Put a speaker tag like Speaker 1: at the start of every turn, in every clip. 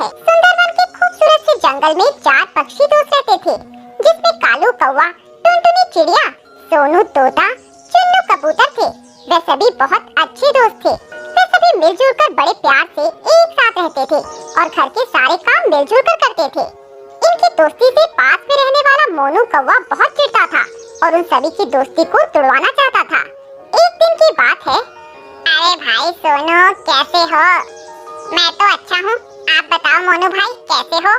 Speaker 1: है। सुंदरवन के खूबसूरत से जंगल में 4 पक्षी दोस्त रहते थे, जिसमें कालू कौवा, टुनटुनी चिड़िया, सोनू तोता, चुन्नू कबूतर थे। वे सभी बहुत अच्छे दोस्त थे। वे सभी मिलजुल कर बड़े प्यार से एक साथ रहते थे और घर के सारे काम मिलजुल कर करते थे। इनकी दोस्ती से पास में रहने वाला मोनू कौवा बहुत चिढ़ता था और उन सभी की दोस्ती को तोड़वाना चाहता था। एक दिन की बात है। अरे भाई सोनू, कैसे हो? मैं तो अच्छा हूँ, आप बताओ मोनू भाई कैसे हो?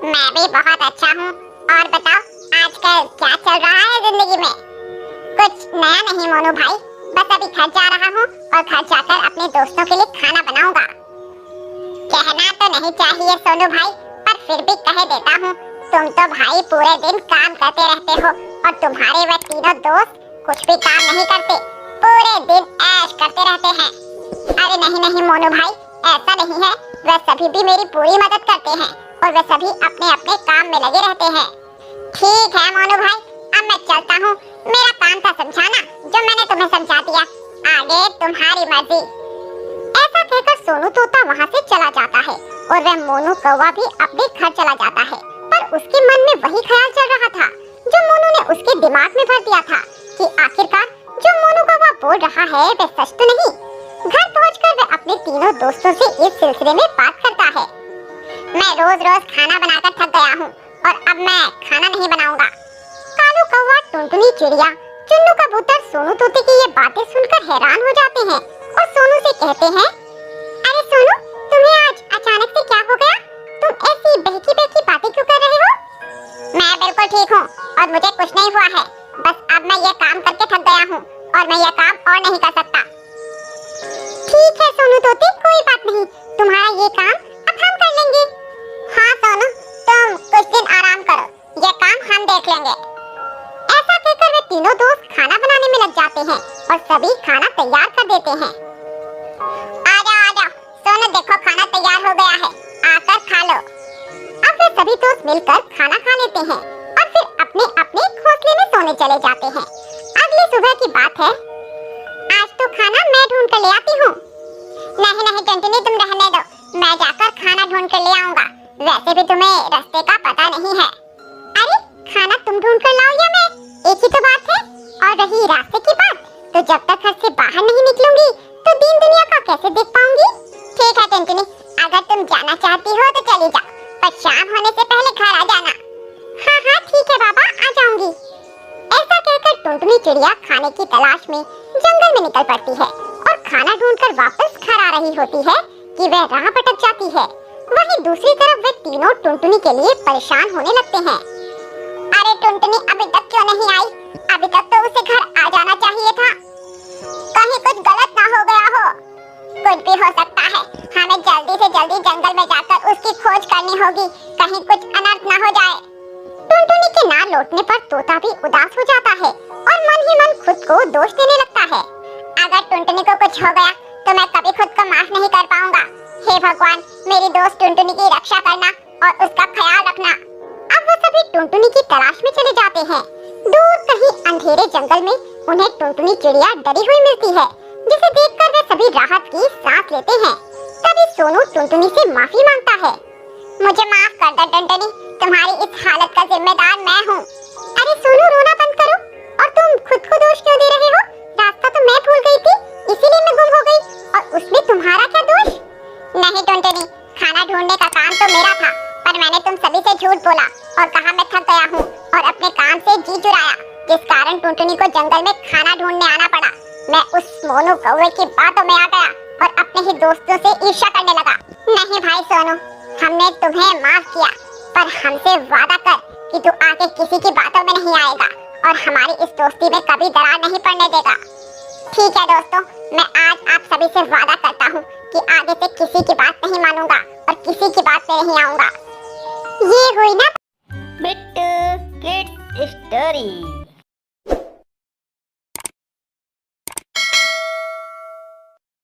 Speaker 1: मैं भी बहुत अच्छा हूँ। और बताओ आजकल क्या चल रहा है जिंदगी में? कुछ नया नहीं मोनू भाई, बस अभी घर जा रहा हूँ और घर जाकर अपने दोस्तों के लिए खाना बनाऊंगा। कहना तो नहीं चाहिए सोनू भाई, पर फिर भी कह देता हूँ, तुम तो भाई पूरे दिन काम करते रहते हो और तुम्हारे वे तीनों दोस्त कुछ भी काम नहीं करते, पूरे दिन ऐश करते रहते हैं। अरे नहीं नहीं मोनू भाई, ऐसा नहीं है, वे सभी भी मेरी पूरी मदद करते हैं और वे सभी अपने अपने काम में लगे रहते हैं। ठीक है मोनू भाई, अब मैं चलता हूँ, मेरा काम था समझाना, जो मैंने तुम्हें समझा दिया, आगे तुम्हारी मर्जी। ऐसा कहकर सोनू तोता वहाँ से चला जाता है और वह मोनू कौवा भी अपने घर चला जाता है। पर उसके मन में वही ख्याल चल रहा था जो मोनू ने उसके दिमाग में भर दिया था कि आखिरकार जो मोनू कौवा बोल रहा है वह सच तो नहीं। घर पहुंचकर वह अपने तीनों दोस्तों से इस सिलसिले में बात करता है। मैं रोज रोज खाना बनाकर थक गया हूँ और अब मैं खाना नहीं बनाऊंगा। कालू कौवा, टुनटुनी चिड़िया, चुन्नू कबूतर सोनू तोते की ये बातें सुनकर हैरान हो जाते हैं और सोनू से कहते हैं, अरे सोनू, तुम्हें आज अचानक से क्या हो गया? तुम ऐसी बहकी बहकी बातें क्यों कर रहे हो? मैं बिल्कुल ठीक हूँ और मुझे कुछ नहीं हुआ है, बस अब मैं ये काम करके थक गया हूँ और मैं ये काम और नहीं कर सकता। ठीक है सोनू तोते, कोई बात नहीं, तुम्हारा ये काम अब हम कर लेंगे। हाँ सोनू, तुम कुछ दिन आराम करो, ये काम हम देख लेंगे। ऐसा कहकर वे तीनों दोस्त खाना बनाने में लग जाते हैं और सभी खाना तैयार कर देते हैं। आजा आजा सोनू, देखो खाना तैयार हो गया है, आकर खा लो। अब वे सभी दोस्त मिलकर खाना खा लेते हैं और फिर अपने अपने घोंसले में सोने चले जाते हैं। अगली सुबह की बात है। आज तो खाना मैं ढूंढ कर ले आती हूँ। नहीं नहीं टुनटुनी, तुम रहने दो, मैं जाकर खाना ढूंढ कर ले आऊंगा, वैसे भी तुम्हें रास्ते का पता नहीं है। अरे खाना तुम ढूंढ कर लाओ या मैं, एक ही तो बात है। और रही रास्ते की बात, तो जब तक घर से बाहर नहीं निकलूंगी तो दीन दुनिया का कैसे देख पाऊंगी? ठीक है टुनटुनी, अगर तुम जाना चाहती हो तो चली जाओ, पर शाम होने से पहले घर आ जाना। हाँ हाँ ठीक है बाबा, आ जाऊंगी। ऐसा कहकर टुनटुनी चिड़िया खाने की तलाश में जंगल में निकल पड़ती है और खाना ढूंढकर वापस घर आ रही होती है कि वह राह भटक जाती है। वहीं दूसरी तरफ वे तीनों टुनटुनी के लिए परेशान होने लगते हैं। अरे टुनटुनी अभी तक क्यों नहीं आई? अभी तक तो उसे घर आ जाना चाहिए था। कहीं कुछ गलत ना हो गया हो? कुछ भी हो सकता है, हमें जल्दी से जल्दी जंगल में जाकर उसकी खोज करनी होगी, कहीं कुछ अनर्थ ना हो जाए। टुनटुनी के ना लौटने पर तोता भी उदास हो जाता है और मन ही मन खुद को दोष देने लगता है। अगर टुनटुनी को कुछ हो गया तो मैं कभी खुद को माफ नहीं कर पाऊंगा। हे भगवान, मेरी दोस्त टुनटुनी की रक्षा करना और उसका ख्याल रखना। अब वो सभी टुनटुनी की तलाश में चले जाते हैं। दूर कहीं अंधेरे जंगल में उन्हें टुनटुनी चिड़िया डरी हुई मिलती है, जिसे देखकर वे सभी राहत की सांस लेते हैं। तभी सोनू टुनटुनी से माफी मांगता है। मुझे माफ कर दो टुनटुनी, तुम्हारी इस हालत का जिम्मेदार मैं हूँ। अरे सोनू, रोना बंद करो, और तुम खुद को दोष क्यों दे रहे हो? रास्ता तो मैं भूल गई थी, इसीलिए मैं गुम हो गई, और उसमें तुम्हारा क्या दोष? नहीं टुनटुनी, खाना ढूंढने का काम तो मेरा था, पर मैंने तुम सभी से झूठ बोला और कहा मैं थक गया हूँ और अपने काम से जी चुराया, जिस कारण टुनटुनी को जंगल में खाना ढूंढने आना पड़ा। मैं उस मोनू कौवे की बातों में आ गया और अपने ही दोस्तों से ईर्ष्या करने लगा। नहीं भाई सोनू, हमने तुम्हें माफ किया, पर हमसे वादा कर कि तू आगे किसी की बातों में नहीं आएगा और हमारी इस दोस्ती में कभी दरार नहीं पड़ने देगा। ठीक है दोस्तों, मैं आज आप सभी से वादा करता हूँ कि आगे से किसी की बात नहीं मानूंगा और किसी की बात पे नहीं आऊंगा।